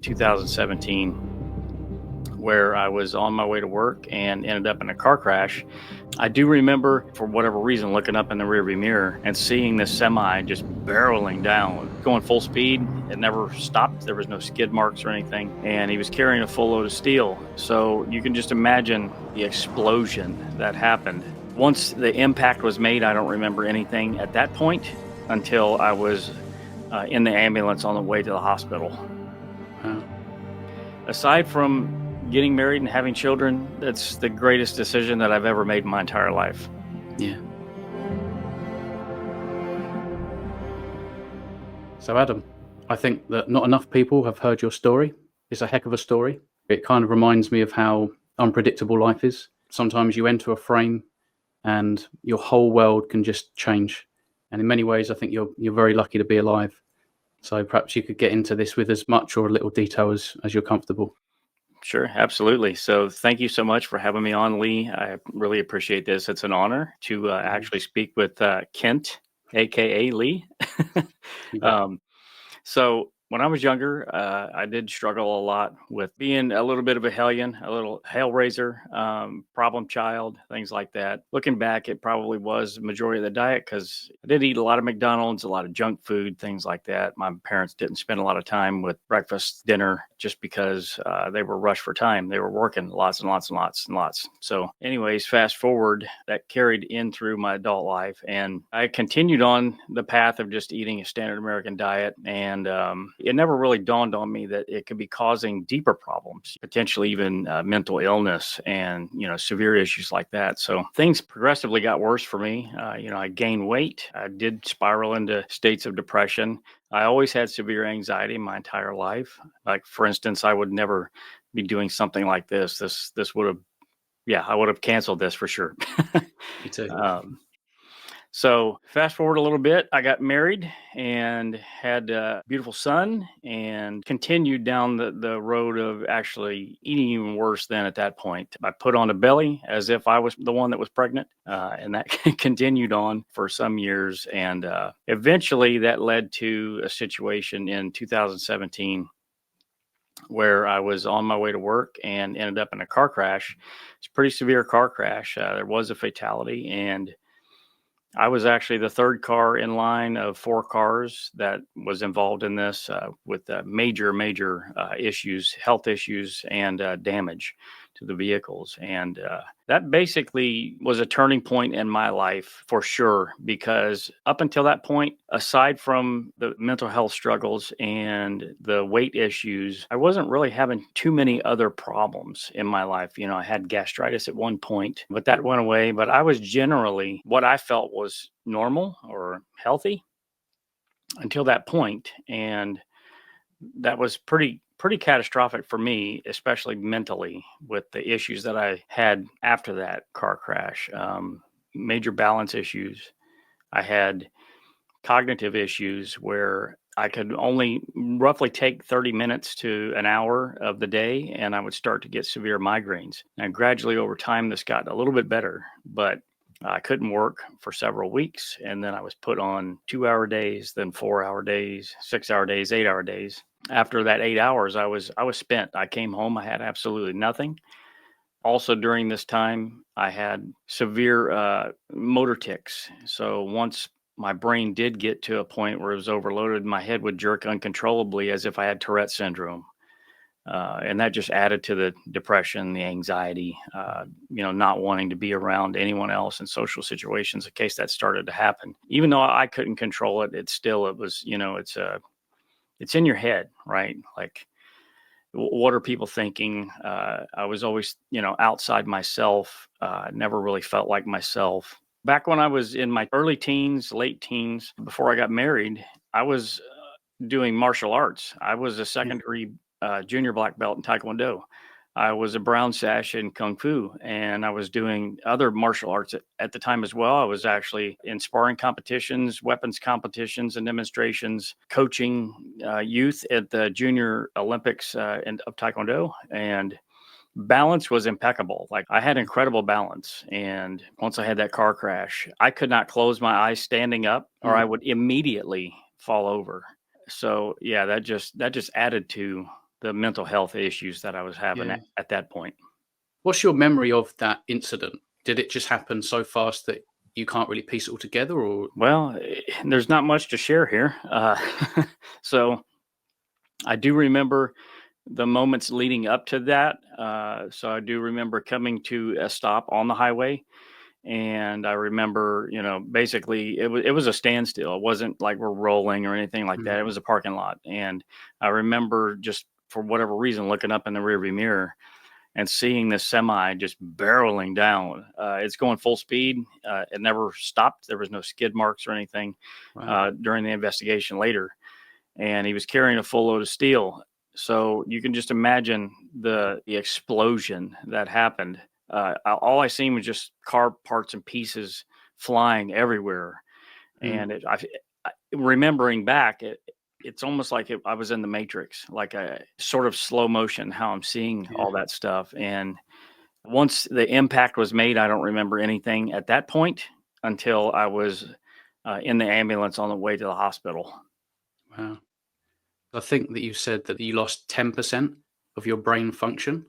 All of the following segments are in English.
2017, where I was on my way to work and ended up in a car crash. I do remember, for whatever reason, looking up in the rearview mirror and seeing this semi just barreling down, going full speed. It never stopped. There was no skid marks or anything. And he was carrying a full load of steel. So you can just imagine the explosion that happened. Once the impact was made, I don't remember anything at that point until I was in the ambulance on the way to the hospital. Aside from getting married and having children, that's the greatest decision that I've ever made in my entire life. Yeah. So Adam, I think that not enough people have heard your story. It's a heck of a story. It kind of reminds me of how unpredictable life is. Sometimes you enter a frame and your whole world can just change. And in many ways, I think you're very lucky to be alive. So perhaps you could get into this with as much or a little detail as you're comfortable. Sure, absolutely. So thank you so much for having me on, Lee. I really appreciate this. It's an honor to actually speak with Kent, aka Lee. So when I was younger, I did struggle a lot with being a little bit of a hellion, a little hellraiser, problem child, things like that. Looking back, it probably was the majority of the diet because I did eat a lot of McDonald's, a lot of junk food, things like that. My parents didn't spend a lot of time with breakfast, dinner, just because they were rushed for time. They were working lots and lots and lots and lots. So anyways, fast forward, that carried in through my adult life. And I continued on the path of just eating a standard American diet. And it never really dawned on me that it could be causing deeper problems, potentially even mental illness and, severe issues like that. So things progressively got worse for me. I gained weight. I did spiral into states of depression. I always had severe anxiety my entire life. Like, for instance, I would never be doing something like this. This would have, I would have canceled this for sure. Me too. So fast forward a little bit, I got married and had a beautiful son and continued down the road of actually eating even worse than at that point. I put on a belly as if I was the one that was pregnant, and that continued on for some years. And eventually that led to a situation in 2017 where I was on my way to work and ended up in a car crash. It's a pretty severe car crash. There was a fatality, and I was actually the third car in line of four cars that was involved in this with major issues, health issues, and damage to the vehicles. And that basically was a turning point in my life for sure, because up until that point, aside from the mental health struggles and the weight issues, I wasn't really having too many other problems in my life. I had gastritis at one point, but that went away. But I was generally what I felt was normal or healthy until that point. And that was pretty catastrophic for me, especially mentally, with the issues that I had after that car crash. Major balance issues. I had cognitive issues where I could only roughly take 30 minutes to an hour of the day, and I would start to get severe migraines. And gradually over time, this got a little bit better, but I couldn't work for several weeks. And then I was put on 2-hour days, then 4-hour days, 6-hour days, 8-hour days. After that 8 hours, I was spent. I came home. I had absolutely nothing. Also, during this time, I had severe motor tics. So once my brain did get to a point where it was overloaded, my head would jerk uncontrollably as if I had Tourette syndrome. And that just added to the depression, the anxiety, not wanting to be around anyone else in social situations in case that started to happen. Even though I couldn't control it, it's in your head, right? Like, what are people thinking? I was always, outside myself, never really felt like myself. Back when I was in my early teens, late teens, before I got married, I was doing martial arts. I was a secondary junior black belt in Taekwondo. I was a brown sash in Kung Fu, and I was doing other martial arts at the time as well. I was actually in sparring competitions, weapons competitions, and demonstrations, coaching youth at the Junior Olympics of Taekwondo. And balance was impeccable. Like, I had incredible balance. And once I had that car crash, I could not close my eyes standing up, or I would immediately fall over. So yeah, that just added to the mental health issues that I was having Yeah. at that point. What's your memory of that incident? Did it just happen so fast that you can't really piece it all together, or? Well, there's not much to share here. So I do remember the moments leading up to that. So I do remember coming to a stop on the highway. And I remember, basically it was a standstill. It wasn't like we're rolling or anything like Mm, that. It was a parking lot. And I remember just for whatever reason looking up in the rearview mirror and seeing this semi just barreling down. It's going full speed. It never stopped. There was no skid marks or anything wow. during the investigation later. And he was carrying a full load of steel. So you can just imagine the explosion that happened. All I seen was just car parts and pieces flying everywhere. Mm, And remembering back, it's almost like I was in the Matrix, like a sort of slow motion, how I'm seeing yeah. all that stuff. And once the impact was made, I don't remember anything at that point until I was in the ambulance on the way to the hospital. Wow. I think that you said that you lost 10% of your brain function.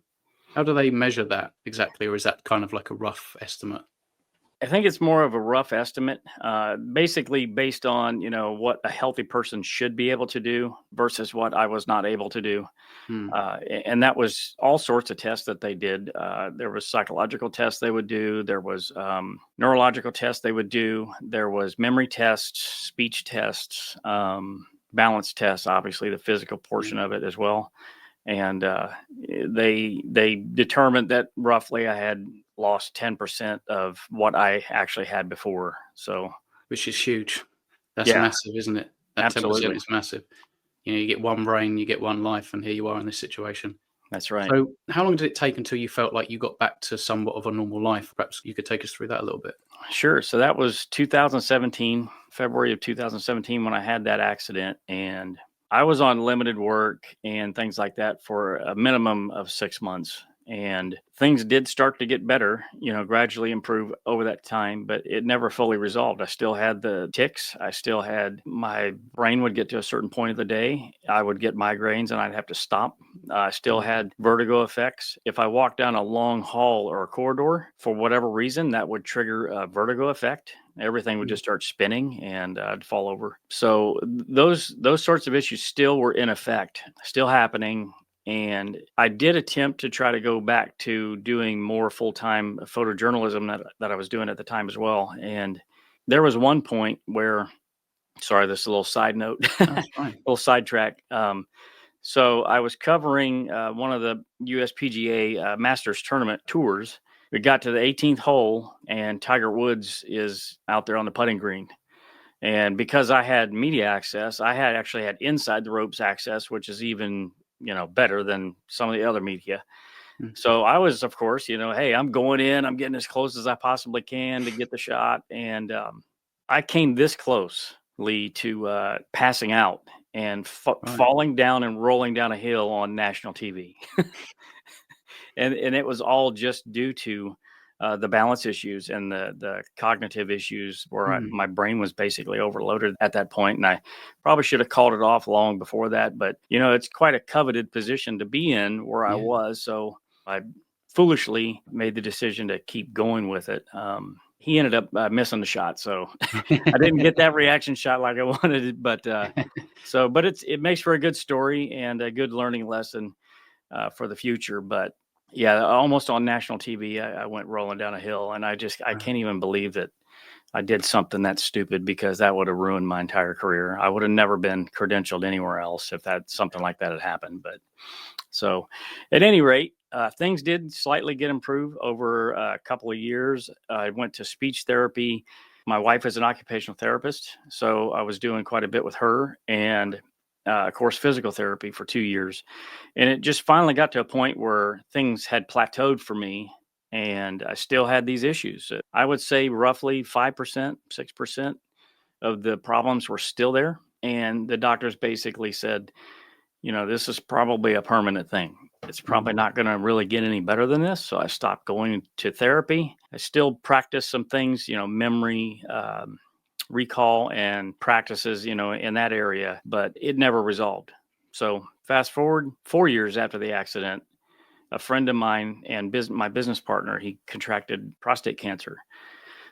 How do they measure that exactly, or is that kind of like a rough estimate? I think it's more of a rough estimate, basically based on what a healthy person should be able to do versus what I was not able to do, Mm, and that was all sorts of tests that they did. There was psychological tests they would do. There was neurological tests they would do. There was memory tests, speech tests, balance tests. Obviously, the physical yeah. portion of it as well. And they determined that roughly I had lost 10% of what I actually had before. So Which is huge. That's yeah, massive, isn't it? That 10% absolutely. is massive. You get one brain, you get one life, and here you are in this situation. That's right. So, how long did it take until you felt like you got back to somewhat of a normal life? Perhaps you could take us through that a little bit. Sure. So that was 2017, February of 2017 when I had that accident. And I was on limited work and things like that for a minimum of 6 months. And things did start to get better, gradually improve over that time, but it never fully resolved. I still had the tics. I still had my brain would get to a certain point of the day. I would get migraines and I'd have to stop. I still Mm, had vertigo effects. If I walked down a long hall or a corridor, for whatever reason, that would trigger a vertigo effect. Everything would mm, just start spinning and I'd fall over. So those sorts of issues still were in effect, still happening. And I did attempt to try to go back to doing more full-time photojournalism that I was doing at the time as well. And there was one point where, sorry, this is a little side note, that's fine. little sidetrack. So I was covering one of the USPGA Masters tournament tours. We got to the 18th hole, and Tiger Woods is out there on the putting green. And because I had media access, I had actually had inside the ropes access, which is even better than some of the other media. Mm, So I was, of course, hey, I'm going in, I'm getting as close as I possibly can to get the shot, and I came this close, Lee, to passing out and right. falling down and rolling down a hill on national TV. And it was all just due to the balance issues and the cognitive issues where Mm, my brain was basically overloaded at that point, and I probably should have called it off long before that. But it's quite a coveted position to be in where I yeah. was, so I foolishly made the decision to keep going with it. He ended up missing the shot, so I didn't get that reaction shot like I wanted, but but it makes for a good story and a good learning lesson for the future. But yeah, almost on national TV, I went rolling down a hill, and I Wow. can't even believe that I did something that stupid because that would have ruined my entire career. I would have never been credentialed anywhere else if something like that had happened. But so, at any rate, things did slightly get improved over a couple of years. I went to speech therapy. My wife is an occupational therapist, so I was doing quite a bit with her, and of course, physical therapy for 2 years. And it just finally got to a point where things had plateaued for me, and I still had these issues. I would say roughly 5%, 6% of the problems were still there. And the doctors basically said, this is probably a permanent thing. It's Mm, probably not going to really get any better than this. So I stopped going to therapy. I still practice some things, memory, recall and practices, in that area, but it never resolved. So fast forward 4 years after the accident, a friend of mine and my business partner, he contracted prostate cancer.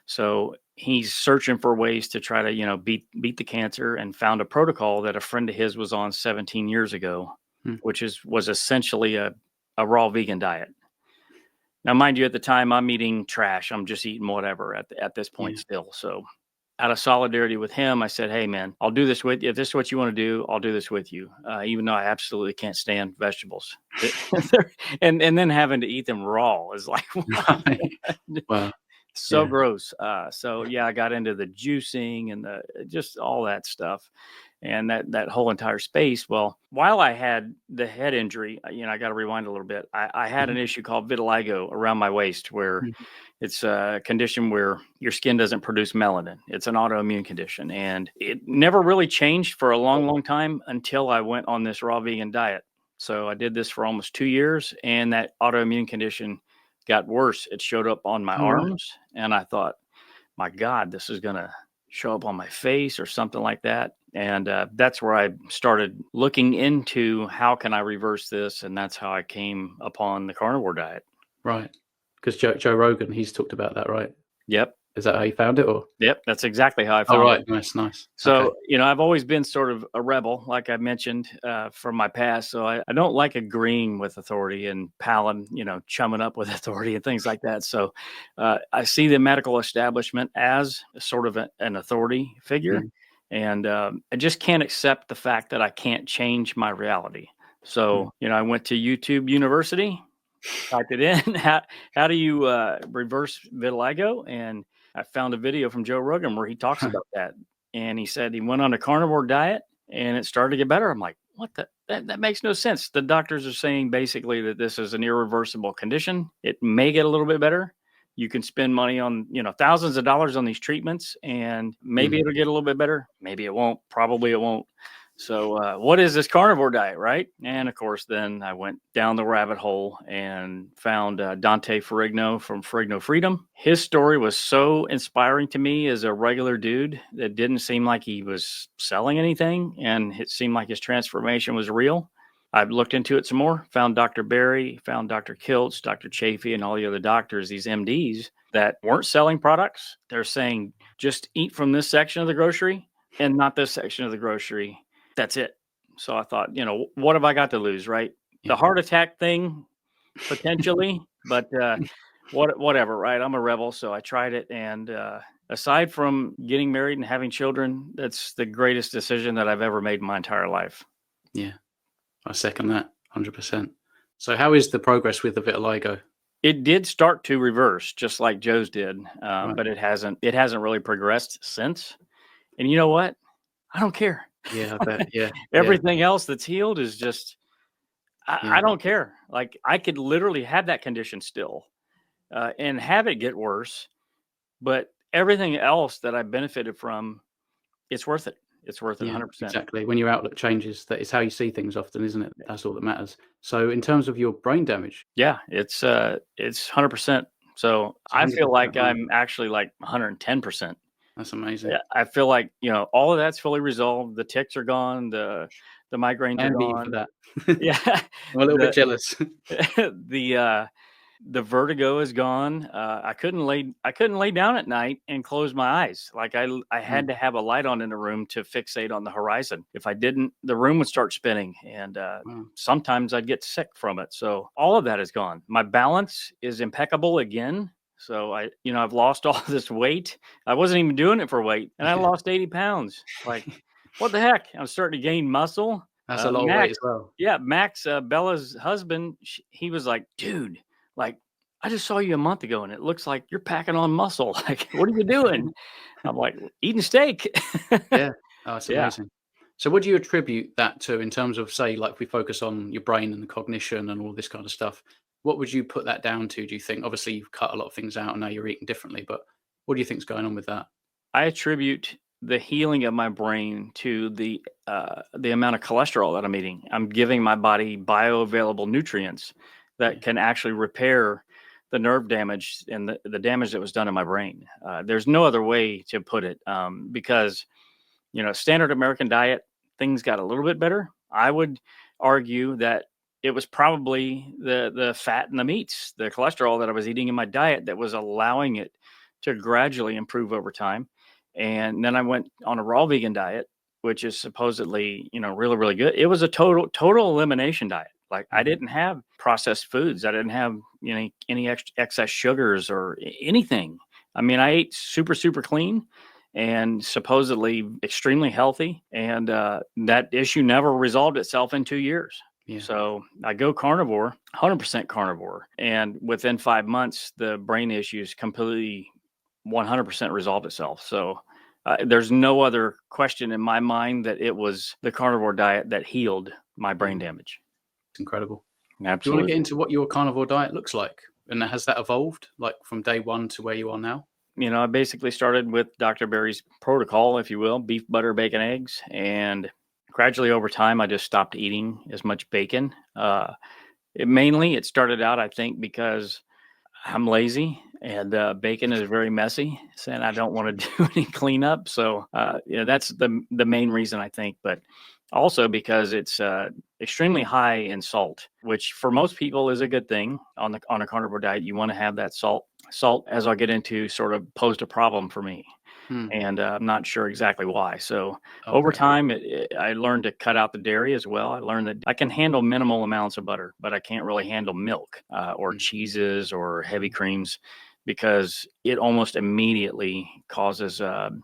So he's searching for ways to try to, beat the cancer, and found a protocol that a friend of his was on 17 years ago, Mm. which was essentially a raw vegan diet. Now, mind you, at the time I'm eating trash. I'm just eating whatever at this point Yeah. still. So out of solidarity with him, I said, "Hey man, I'll do this with you. If this is what you want to do, I'll do this with you." Even though I absolutely can't stand vegetables. And then having to eat them raw is like, Right. Wow. so Yeah. gross. So yeah, I got into the juicing and just all that stuff, and that whole entire space. Well, while I had the head injury, I got to rewind a little bit. I had Mhm. an issue called vitiligo around my waist, where Mhm. it's a condition where your skin doesn't produce melanin. It's an autoimmune condition, and it never really changed for a long, long time until I went on this raw vegan diet. So I did this for almost 2 years, and that autoimmune condition got worse. It showed up on my All right. arms, and I thought, my God, this is going to show up on my face or something like that. And that's where I started looking into how can I reverse this, and that's how I came upon the carnivore diet. Right. Because Joe Rogan, he's talked about that, right? Yep. Is that how you found it, or? Yep. That's exactly how I Oh, found it. right. Nice. Okay. So, I've always been sort of a rebel, like I mentioned, from my past. So I don't like agreeing with authority and palling, chumming up with authority and things like that. So I see the medical establishment as sort of an authority figure. Mm. And I just can't accept the fact that I can't change my reality. Mm. So, I went to YouTube University, typed it in. How do you reverse vitiligo? And I found a video from Joe Rogan where he talks about that. And he said he went on a carnivore diet and it started to get better. I'm like, what that makes no sense. The doctors are saying basically that this is an irreversible condition. It may get a little bit better. You can spend money on, thousands of dollars on these treatments, and maybe Mm. it'll get a little bit better. Maybe it won't. Probably it won't. So what is this carnivore diet, right? And of course, then I went down the rabbit hole and found Dante Ferrigno from Ferrigno Freedom. His story was so inspiring to me as a regular dude that didn't seem like he was selling anything, and it seemed like his transformation was real. I looked into it some more, found Dr. Berry, found Dr. Kiltz, Dr. Chafee, and all the other doctors, these MDs that weren't selling products. They're saying, just eat from this section of the grocery and not this section of the grocery. That's it. So I thought, what have I got to lose, right? The Yeah. heart attack thing, potentially, but whatever, right? I'm a rebel, so I tried it. And aside from getting married and having children, that's the greatest decision that I've ever made in my entire life. Yeah. I second that 100%. So how is the progress with the vitiligo? It did start to reverse, just like Joe's did, Right. but it hasn't really progressed since. And you know what? I don't care. Yeah, I bet. Yeah. Everything else that's healed is just, I Yeah. don't care. Like, I could literally have that condition still and have it get worse, but everything else that I benefited from, it's worth it. It's worth it Yeah, 100%. exactly. When your outlook changes, that is how you see things often, isn't it? That's all that matters. So in terms of your brain damage, Yeah, it's 100%. So it's I feel 100%, like right? I'm actually like 110%. That's amazing. Yeah, I feel like, all of that's fully resolved. The ticks are gone. The migraines I are envy you for gone. that. Yeah. I'm a little bit The jealous. the vertigo is gone. I couldn't lay down at night and close my eyes. Like I had Mm. to have a light on in the room to fixate on the horizon. If I didn't, the room would start spinning, and Wow. sometimes I'd get sick from it. So all of that is gone. My balance is impeccable again. So I've lost all this weight. I wasn't even doing it for weight, and I Yeah. lost 80 pounds. Like, what the heck? I'm starting to gain muscle. That's a lot of weight Max, as well. yeah, Max, Bella's husband, he was like, dude, like, I just saw you a month ago and it looks like you're packing on muscle. Like, what are you doing? I'm like, eating steak. Yeah. Oh, it's Yeah. amazing. So what do you attribute that to in terms of, say, like if we focus on your brain and the cognition and all this kind of stuff, what would you put that down to, do you think? Obviously, you've cut a lot of things out and now you're eating differently, but what do you think's going on with that? I attribute the healing of my brain to the amount of cholesterol that I'm eating. I'm giving my body bioavailable nutrients that Yeah. can actually repair the nerve damage and the damage that was done in my brain. There's no other way to put it, because standard American diet, things got a little bit better. I would argue that it was probably the fat and the meats, the cholesterol that I was eating in my diet that was allowing it to gradually improve over time. And then I went on a raw vegan diet, which is supposedly, really, really good. It was a total elimination diet. Like I Mhm. didn't have processed foods. I didn't have, any excess sugars or anything. I mean, I ate super, super clean and supposedly extremely healthy. And that issue never resolved itself in 2 years. Yeah. So I go carnivore, 100% carnivore. And within 5 months, the brain issues completely 100% resolved itself. So there's no other question in my mind that it was the carnivore diet that healed my brain Yeah. damage. It's incredible. Do you want to get Absolutely. into what your carnivore diet looks like? And has that evolved like from day one to where you are now? I basically started with Dr. Berry's protocol, if you will, beef, butter, bacon, eggs. And gradually over time, I just stopped eating as much bacon. It started out, I think, because I'm lazy and bacon is very messy, and I don't want to do any cleanup. So, that's the main reason I think. But also because it's extremely high in salt, which for most people is a good thing on a carnivore diet. You want to have that salt. Salt, as I'll get into, sort of posed a problem for me, Hmm. and I'm not sure exactly why. So over Okay. time, I learned to cut out the dairy as well. I learned that I can handle minimal amounts of butter, but I can't really handle milk or Mm. cheeses or heavy creams because it almost immediately causes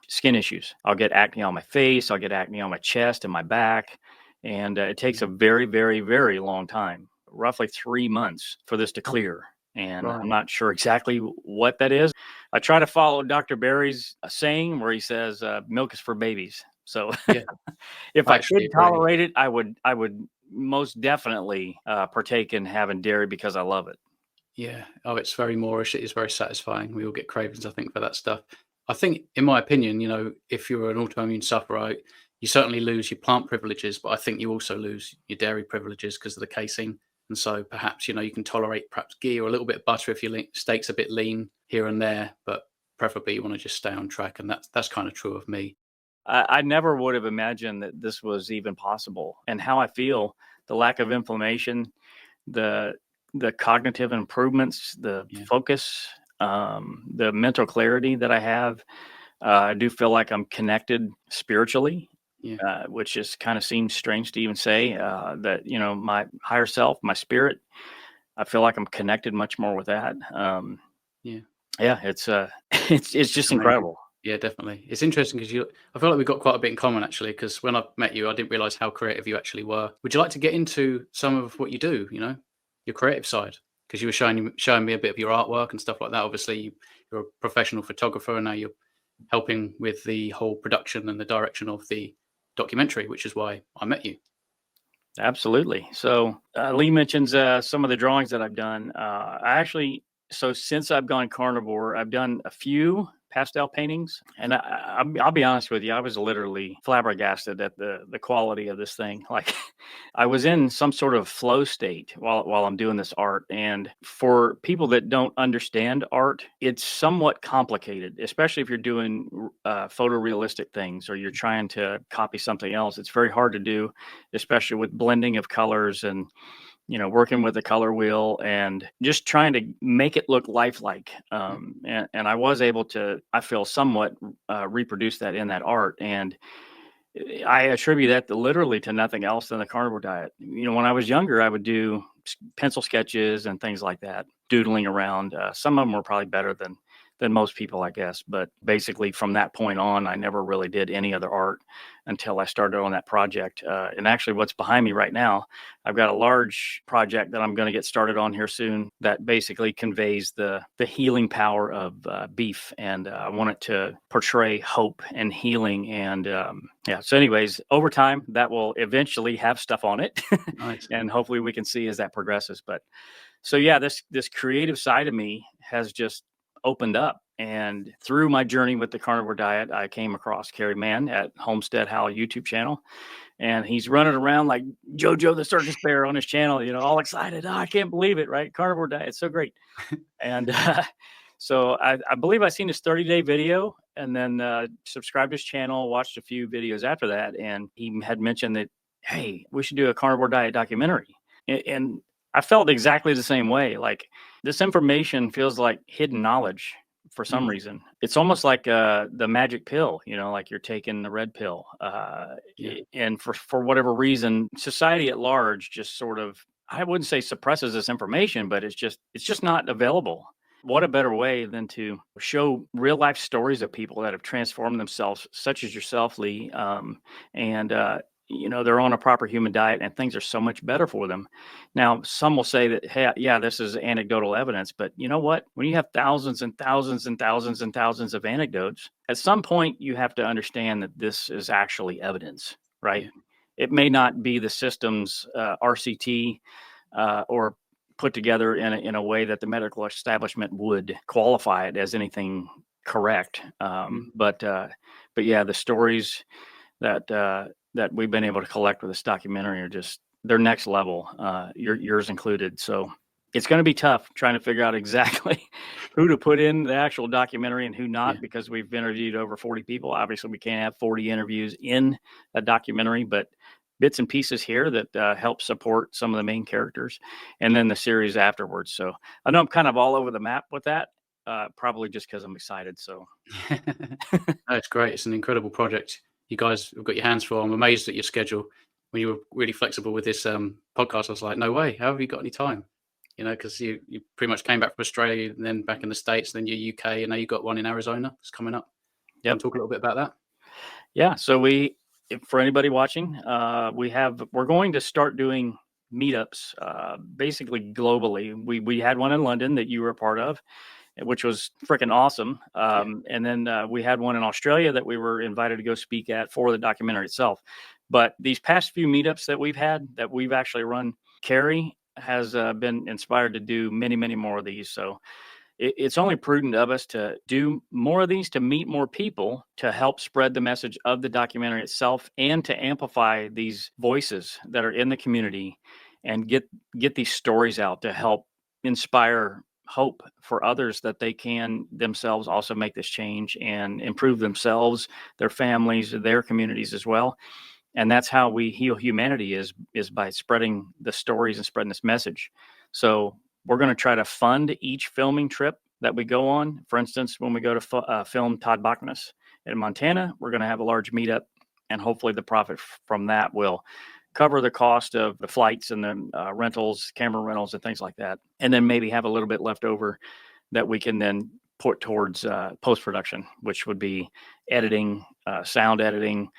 skin issues. I'll get acne on my face, I'll get acne on my chest and my back, and it takes a Yeah. very, very, very long time, roughly 3 months, for this to clear. And I'm Right. not sure exactly what that is. I try to follow Dr. Berry's saying where he says milk is for babies. So Yeah. if I I actually could agree. tolerate it, I would most definitely partake in having dairy because I love it. Yeah. Oh, it's very Moorish. It is very satisfying. We all get cravings, I think, for that stuff. I think, in my opinion, if you're an autoimmune sufferer, you certainly lose your plant privileges, but I think you also lose your dairy privileges because of the casein. And so perhaps, you can tolerate perhaps ghee or a little bit of butter if your steak's a bit lean here and there, but preferably you want to just stay on track. And that's kind of true of me. I never would have imagined that this was even possible, and how I feel, the lack of inflammation, the the cognitive improvements, the Yeah. focus, the mental clarity that I have. I do feel like I'm connected spiritually, Yeah. which just kind of seems strange to even say that, my higher self, my spirit, I feel like I'm connected much more with that. Yeah. Yeah, it's it's It's just amazing. incredible. Yeah, definitely. It's interesting because I feel like we've got quite a bit in common actually. Because when I met you, I didn't realize how creative you actually were. Would you like to get into some of what you do? Your creative side, because you were showing me a bit of your artwork and stuff like that. Obviously, you're a professional photographer, and now you're helping with the whole production and the direction of the documentary, which is why I met you. Absolutely. So Lee mentions some of the drawings that I've done. So since I've gone carnivore, I've done a few pastel paintings, and I'll be honest with you, I was literally flabbergasted at the quality of this thing. Like, I was in some sort of flow state while I'm doing this art. And for people that don't understand art, it's somewhat complicated, especially if you're doing photorealistic things or you're trying to copy something else. It's very hard to do, especially with blending of colors and working with the color wheel and just trying to make it look lifelike. And I was able to, I feel, somewhat reproduce that in that art. And I attribute that literally to nothing else than the carnivore diet. When I was younger, I would do pencil sketches and things like that, doodling around. Some of them were probably better than most people, I guess. But basically, from that point on, I never really did any other art until I started on that project. And actually, what's behind me right now, I've got a large project that I'm going to get started on here soon that basically conveys the healing power of beef, and I want it to portray hope and healing. And yeah, so anyways, over time that will eventually have stuff on it, Nice. and hopefully we can see as that progresses. But so yeah, this creative side of me has just opened up. And through my journey with the carnivore diet, I came across Kerry Mann at Homestead Howell YouTube channel, and he's running around like Jojo the Circus Bear on his channel, all excited. Oh, I can't believe it, right? Carnivore diet, it's so great. And so I believe I seen his 30-day video, and then subscribed to his channel, watched a few videos after that, and he had mentioned that hey, we should do a carnivore diet documentary. And I felt exactly the same way. Like, this information feels like hidden knowledge for some Mm, reason. It's almost like the magic pill, like you're taking the red pill. yeah, And for whatever reason, society at large just sort of, I wouldn't say suppresses this information, but it's just not available. What a better way than to show real life stories of people that have transformed themselves, such as yourself, Lee. And they're on a proper human diet and things are so much better for them. Now, some will say that, hey, yeah, this is anecdotal evidence, but you know what? When you have thousands and thousands and thousands and thousands of anecdotes, at some point you have to understand that this is actually evidence, right? yeah, It may not be the system's RCT or put together in a way that the medical establishment would qualify it as anything correct. mm, But yeah, the stories that we've been able to collect with this documentary are just, they're next level. Yours included. So it's going to be tough trying to figure out exactly who to put in the actual documentary and who yeah, not, because we've interviewed over 40 people. Obviously, we can't have 40 interviews in a documentary, but bits and pieces here that help support some of the main characters, and then the series afterwards. So I know I'm kind of all over the map with that, probably just because I'm excited. So yeah. No, it's great. It's an incredible project. You guys have got your hands full. I'm amazed at your schedule. When you were really flexible with this podcast, I was like, no way. How have you got any time? Because you pretty much came back from Australia and then back in the States, then you're UK, and now you've got one in Arizona. It's coming up. You yep. want to talk a little bit about that? Yeah, so for anybody watching, we're going to start doing meetups, basically globally. We had one in London that you were a part of, which was freaking awesome. Yeah. And then we had one in Australia that we were invited to go speak at for the documentary itself. But these past few meetups that we've had, that we've actually run, Carrie has been inspired to do many, many more of these. So it's only prudent of us to do more of these, to meet more people, to help spread the message of the documentary itself, and to amplify these voices that are in the community, and get these stories out to help inspire hope for others that they can themselves also make this change and improve themselves, their families, their communities as well. And that's how we heal humanity, is by spreading the stories and spreading this message. So we're going to try to fund each filming trip that we go on. For instance, when we go to film Todd Bachmanus in Montana, we're going to have a large meetup, and hopefully the profit from that will cover the cost of the flights and the rentals, camera rentals, and things like that, and then maybe have a little bit left over that we can then put towards post-production, which would be editing, sound editing,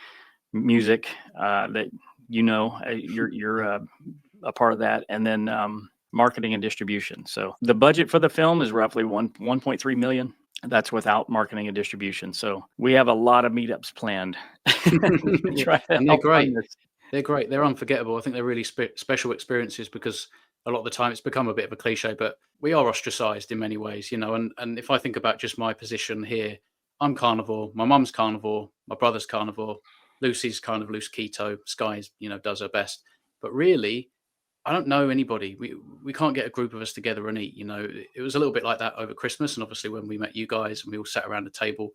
music, that you're a part of that, and then marketing and distribution. So the budget for the film is roughly 1.3 million. That's without marketing and distribution. So we have a lot of meetups planned. Yeah, Try to and they're help fund great. this. They're great. They're unforgettable. I think they're really special experiences because a lot of the time it's become a bit of a cliche, but we are ostracized in many ways, And if I think about just my position here, I'm carnivore. My mum's carnivore. My brother's carnivore. Lucy's kind of loose keto. Sky's, does her best. But really, I don't know anybody. We can't get a group of us together and eat. It was a little bit like that over Christmas, and obviously when we met you guys and we all sat around the table,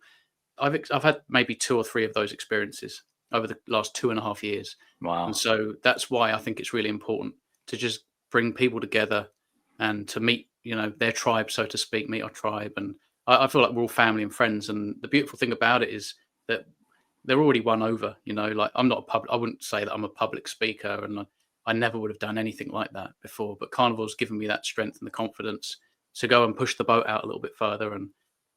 I've had maybe 2 or 3 of those experiences over the last 2.5 years, and Wow. so that's why I think it's really important to just bring people together and to meet, their tribe, so to speak, meet our tribe, and I feel like we're all family and friends. And the beautiful thing about it is that they're already won over. Like I wouldn't say that I'm a public speaker, and I never would have done anything like that before. But Carnivore's given me that strength and the confidence to go and push the boat out a little bit further, and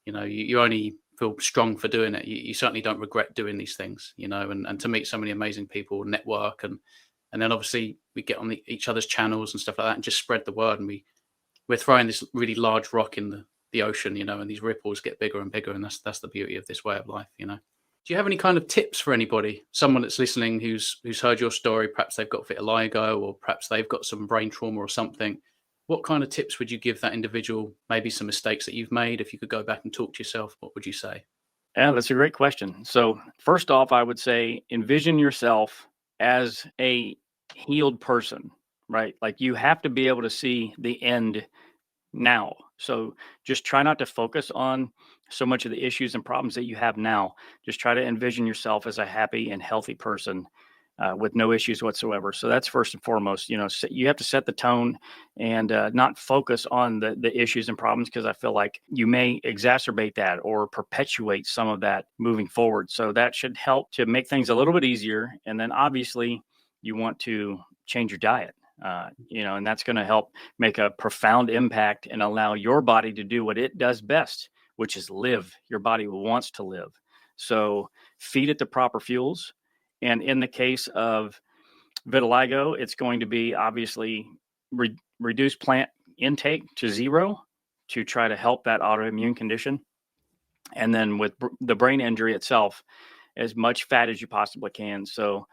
you only feel strong for doing it. You certainly don't regret doing these things, and to meet so many amazing people, network, and then obviously we get on each other's channels and stuff like that, and just spread the word. And we're throwing this really large rock in the ocean, and these ripples get bigger and bigger, and that's the beauty of this way of life. Do you have any kind of tips for anybody, someone that's listening who's heard your story? Perhaps they've got vitiligo, or perhaps they've got some brain trauma or something. What kind of tips would you give that individual? Maybe some mistakes that you've made. If you could go back and talk to yourself, what would you say? Yeah, that's a great question. So first off, I would say envision yourself as a healed person, right? Like, you have to be able to see the end now. So just try not to focus on so much of the issues and problems that you have now. Just try to envision yourself as a happy and healthy person with no issues whatsoever. So that's first and foremost. You have to set the tone and not focus on the issues and problems, because I feel like you may exacerbate that or perpetuate some of that moving forward. So that should help to make things a little bit easier. And then obviously you want to change your diet. And that's going to help make a profound impact and allow your body to do what it does best, which is live. Your body wants to live. So feed it the proper fuels. And in the case of vitiligo, it's going to be obviously reduce plant intake to zero to try to help that autoimmune condition. And then with the brain injury itself, as much fat as you possibly can. So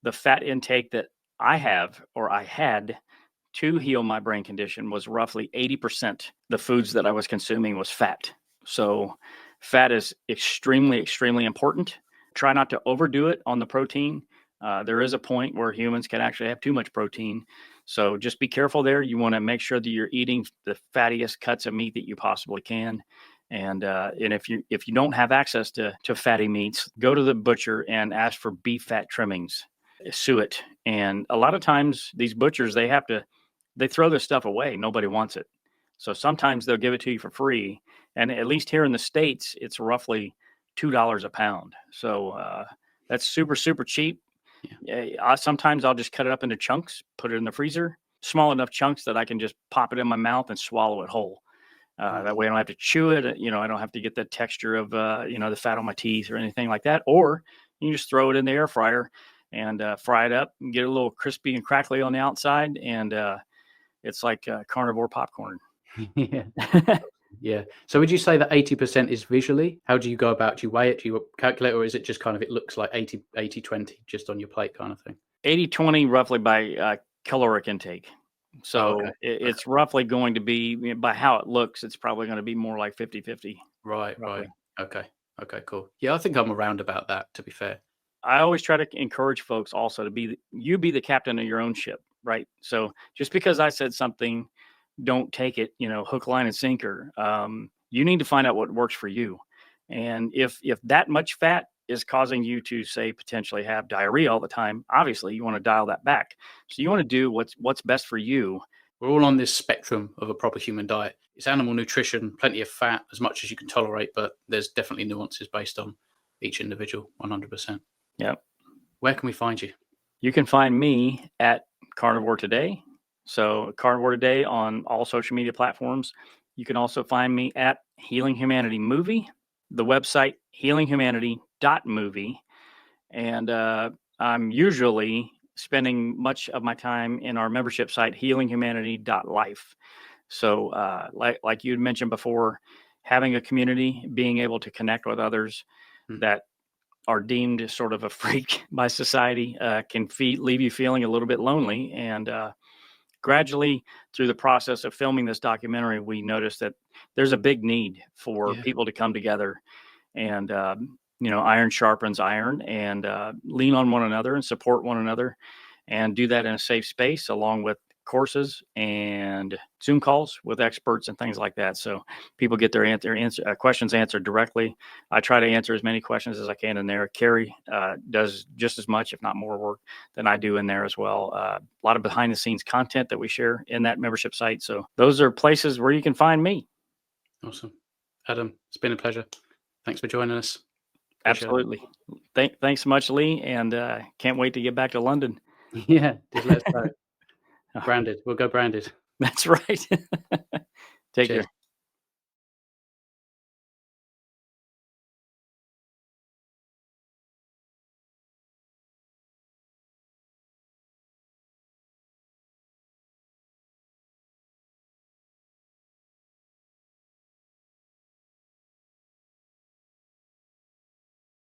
the fat intake that I had to heal my brain condition was roughly 80%. The foods that I was consuming was fat. So fat is extremely, extremely important. Try not to overdo it on the protein. There is a point where humans can actually have too much protein. So just be careful there. You want to make sure that you're eating the fattiest cuts of meat that you possibly can. And if you don't have access to fatty meats, go to the butcher and ask for beef fat trimmings, suet. And a lot of times these butchers, they throw this stuff away. Nobody wants it. So sometimes they'll give it to you for free. And at least here in the States, it's roughly $2 a pound. So that's super, super cheap. Yeah. Sometimes I'll just cut it up into chunks, put it in the freezer, small enough chunks that I can just pop it in my mouth and swallow it whole. That way I don't have to chew it. I don't have to get the texture of, the fat on my teeth or anything like that. Or you can just throw it in the air fryer and fry it up and get it a little crispy and crackly on the outside. And it's like carnivore popcorn. Yeah. Yeah. So would you say that 80% is visually? How do you go about? Do you weigh it? Do you calculate, or is it just kind of, it looks like 80-20 just on your plate kind of thing? 80-20 roughly by caloric intake. So it's roughly going to be, by how it looks, it's probably going to be more like 50-50. Right. Okay, cool. Yeah, I think I'm around about that, to be fair. I always try to encourage folks also to be the captain of your own ship, right? So just because I said something, don't take it, hook, line, and sinker. You need to find out what works for you. And if that much fat is causing you to, say, potentially have diarrhea all the time, obviously you want to dial that back. So you want to do what's best for you. We're all on this spectrum of a proper human diet. It's animal nutrition, plenty of fat, as much as you can tolerate, but there's definitely nuances based on each individual, 100%. Yep. Where can we find you? You can find me at Carnivore Today. So Carnivore Today on all social media platforms. You can also find me at Healing Humanity Movie, the website healinghumanity.movie. And I'm usually spending much of my time in our membership site, healinghumanity.life. So like you had mentioned before, having a community, being able to connect with others that are deemed sort of a freak by society can leave you feeling a little bit lonely. And gradually, through the process of filming this documentary, we noticed that there's a big need for people to come together and, iron sharpens iron, and lean on one another and support one another, and do that in a safe space, along with courses and Zoom calls with experts and things like that. So people get their questions answered directly. I try to answer as many questions as I can in there. Carrie does just as much, if not more work than I do in there as well. A lot of behind the scenes content that we share in that membership site. So those are places where you can find me. Awesome. Adam, it's been a pleasure. Thanks for joining us. Absolutely. Thanks so much, Lee. And can't wait to get back to London. Yeah, just let us know. Branded. We'll go branded. That's right. Take care.